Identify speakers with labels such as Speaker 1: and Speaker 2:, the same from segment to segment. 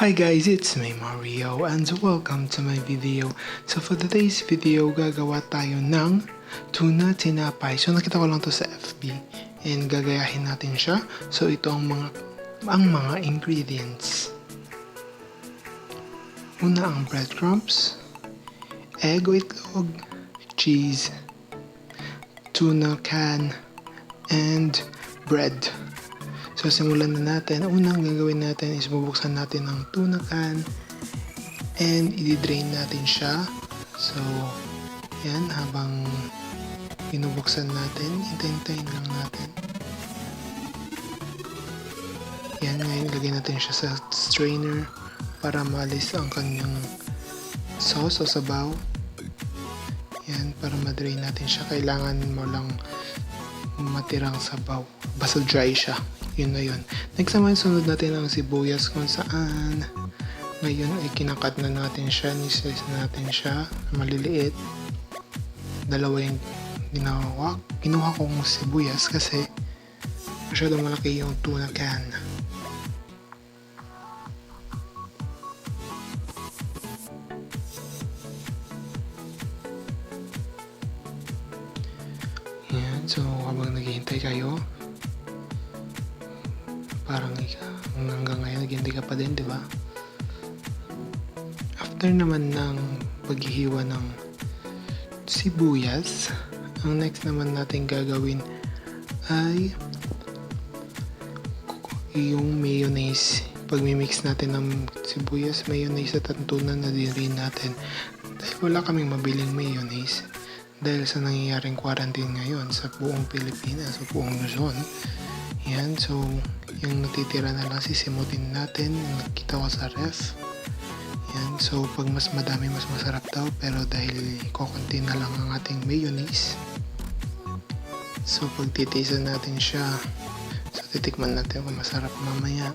Speaker 1: Hi guys, it's me Mario and welcome to my video. So for today's video, gagawa tayo ng tuna tinapay. So nakita ko lang to sa FB and gagayahin natin siya. So ito ang mga ingredients. Una ang breadcrumbs, egg o itlog, cheese, tuna can, and bread. So simulan na natin. Unang gagawin natin is bubuksan natin ang tuna can and i-drain natin siya. So yan, habang binubuksan natin, hintayin lang natin. Yan, ngayon lagay natin siya sa strainer para maalis ang kanyang sauce o sabaw. Yan, para ma-drain natin siya, kailangan mo lang matirang sabaw. Basta dry siya. Yun na yun. Next naman, sunod natin ang sibuyas kung saan ngayon ay kinakat na natin siya, ni-slice natin siya maliliit. Dalawa yung ginawa kong sibuyas kasi masyadong malaki yung tuna can. Yan, so habang naghihintay kayo, parang hanggang ngayon naghihintay ka pa din, di ba? After naman ng paghihiwa ng sibuyas, ang next naman natin gagawin ay yung mayonnaise. Pag-mix natin ng sibuyas, mayonnaise at tunan na din rin natin. Dahil wala kaming mabiling mayonnaise dahil sa nangyayaring quarantine ngayon sa buong Pilipinas, sa buong Luzon. Yan, so yung natitira na lang sisimutin natin, yung nakita ko sa ref. Yan, so pag mas madami mas masarap daw, pero dahil kukunti na lang ang ating mayonnaise, so pag titisan natin siya, so titikman natin kung masarap mamaya.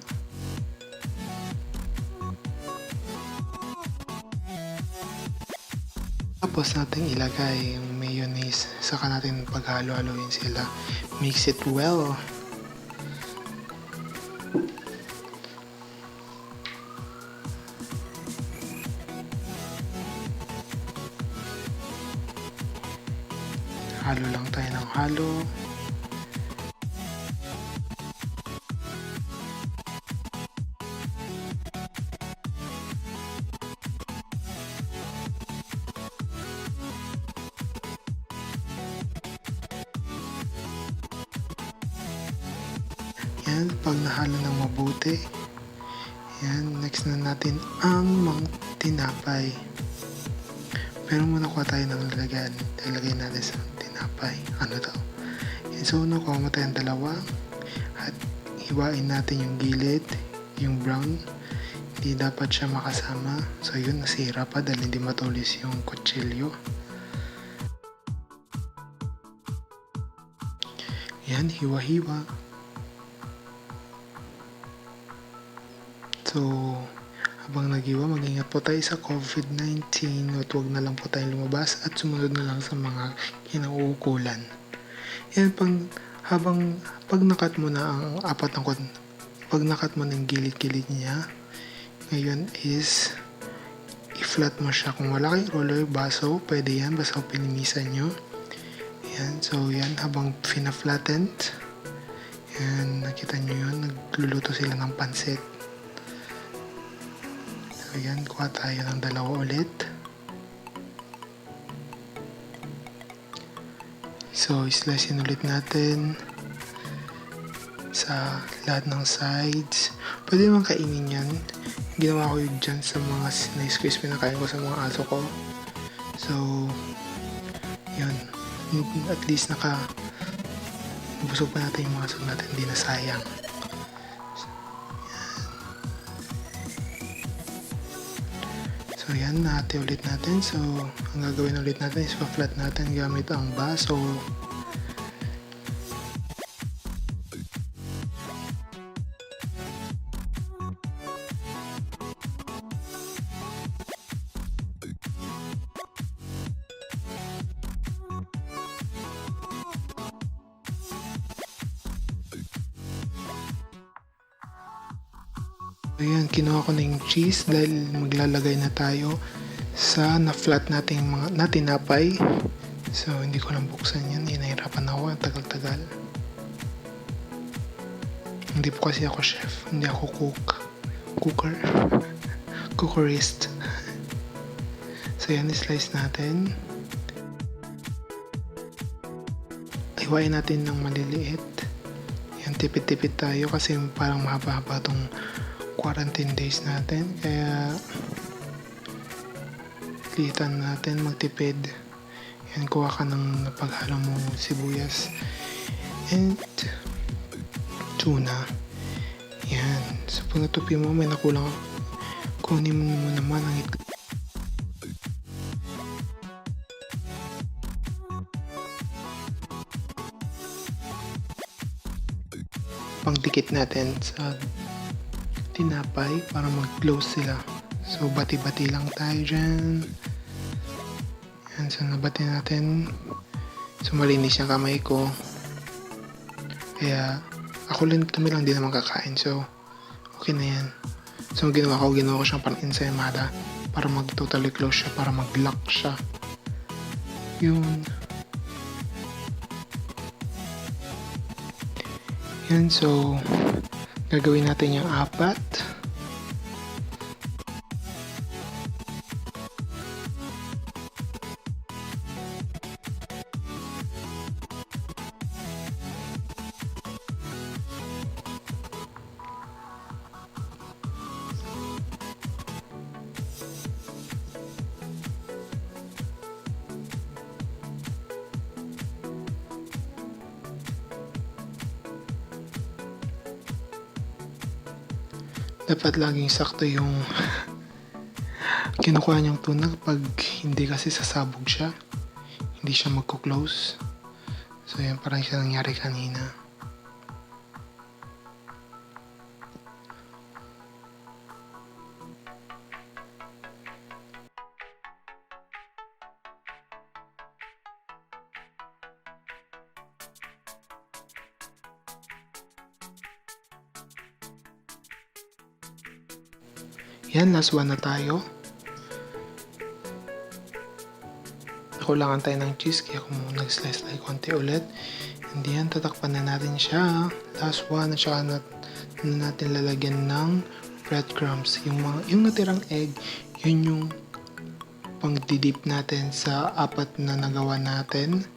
Speaker 1: Tapos natin ilagay yung mayonnaise, saka natin paghalo-haloin sila, mix it well. Halo lang tayo ng halo. Yan, pag nahalo ng mabuti, yan, next na natin ang mga tinapay. Pero muna kuha tayo ng lagyan. Ilagay natin sa tinapay. Ano daw? Yan, so nakuha mo tayong dalawa. At hiwain natin yung gilid, yung brown. Hindi dapat siya makasama. So yun, nasira pa dahil hindi matulis yung kutsilyo. Yan, hiwa-hiwa. So habang naghiwa, mag-ingat po tayo sa COVID-19 at huwag na lang po tayong lumabas at sumunod na lang sa mga kinauukulan. Yan, pag nakat mo na ang pag nakat mo ng gilid-gilid niya, ngayon is i-flat mo siya. Kung wala kayong roller, baso, pwede yan, basta pinimisan nyo. Yan, so yan, habang fina-flattened, yan, nakita nyo yun, nagluluto sila ng pansit. So yan, kuha tayo ng dalawa ulit. So slicein ulit natin sa lahat ng sides. Pwede naman kainin yan. Ginawa ko yun dyan sa mga na-squeeze, pinakain ko sa mga aso ko. So yun, at least busog pa natin yung mga aso natin, hindi na sayang. So yan, nahati ulit natin. So ang gagawin ulit natin is pa-flat natin gamit ang baso. Ayan, kinuha ko na yung cheese dahil maglalagay na tayo sa na-flat nating na tinapay. So, hindi ko lang buksan yan. Hinahirapan ako. Tagal-tagal. Hindi po kasi ako chef. Hindi ako cooker. Cookerist. So, yan. Slice natin. Iwain natin ng maliliit. Yan, tipid-tipid tayo kasi parang mahaba-haba tong quarantine days natin. Kaya, litan natin magtipid. Yan, kuha ka ng napaghalo mo sibuyas and tuna. Yan. So, pag natupi mo, may nakulang, kunin mo naman ang itlog. Pangdikit natin sa tinapay para mag-close sila. So, bati-bati lang tayo dyan. Yan, so nabati natin. So, malinis yung kamay ko. Kaya, ako kami lang din naman kakain. So, okay na yan. So, ginawa ko siyang pan-ensaymada para mag-totally close siya, para mag-lock siya. Yun. Yan, so, gagawin natin yung 4. Dapat laging sakto yung kinukuha niyang tuna pag hindi kasi sasabog siya. Hindi siya magko-close. So yan, parang siya nangyari kanina. Yan, last one na tayo. Nakulangan tayo ng cheese kaya kung nag-slice tayo konti ulit. And yan, tatakpan na natin siya. Last one, at saka na natin lalagyan ng breadcrumbs. Yung natirang egg, yun yung pang-dip natin sa 4 na nagawa natin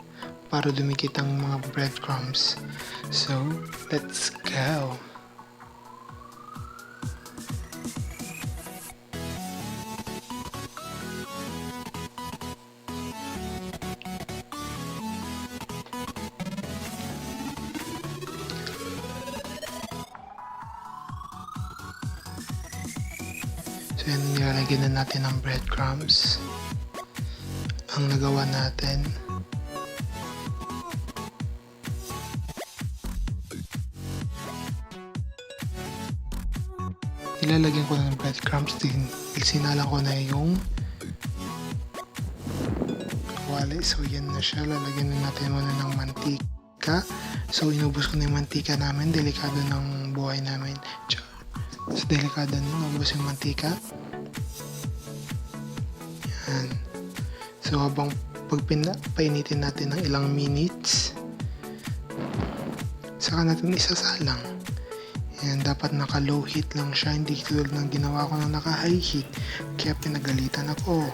Speaker 1: para dumikit ang mga breadcrumbs. So, let's go! So yan, nilalagyan na natin ng breadcrumbs ang nagawa natin. Nilalagyan ko na ng breadcrumbs din. Sinalang ko na yung wali. So yan na siya. Lalagyan na natin muna ng mantika. So inubos ko na yung mantika namin. Delikado ng buhay namin. So, delikado na, ubos yung mantika. Yan. So, habang painitin natin ng ilang minutes, saka natin isasalang. Yan, dapat naka-low heat lang siya. Hindi tulad ng ginawa ko na naka-high heat. Kaya pinagalitan ako.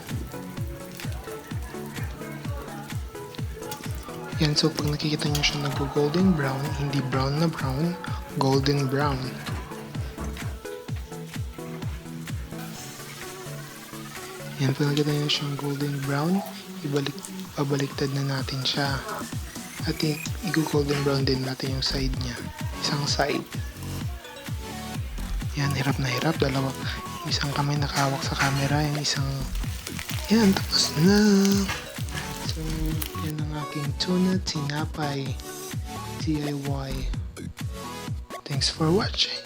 Speaker 1: Yan, so pag nakikita nyo siya nag-golden brown, hindi brown na brown, golden brown. Yan, pag nakita nyo siyang golden brown, pabaliktad na natin siya. At i-golden brown din natin yung side niya. Isang side. Yan, hirap na hirap. Dalawa. Yung isang kamay nakahawak sa camera. Yung isang... Yan, tapos na. So, yan ang aking tuna tinapay DIY. Thanks for watching.